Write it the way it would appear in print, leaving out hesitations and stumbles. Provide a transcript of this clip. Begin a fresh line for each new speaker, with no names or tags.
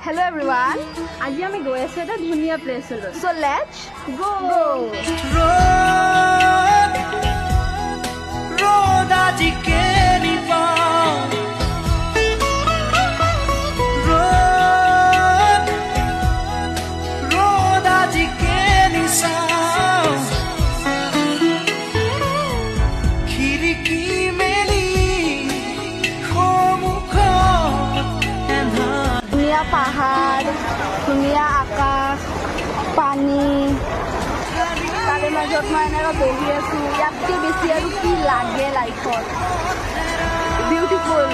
Hello everyone.
আজি আমি গৈ আছো এটা ধুনিয়া প্লেছলৈ।
So let's go.
Road aji ke ni pa. Road aji ke ni sa. Khiriki meli khomukho enha.
Dunia pahad, dunia akas, pani. তাৰে মাজত মই এনেকৈ বহি আছো ইয়াতকৈ বেছি আৰু কি লাগে লাইফত বিউটিফুল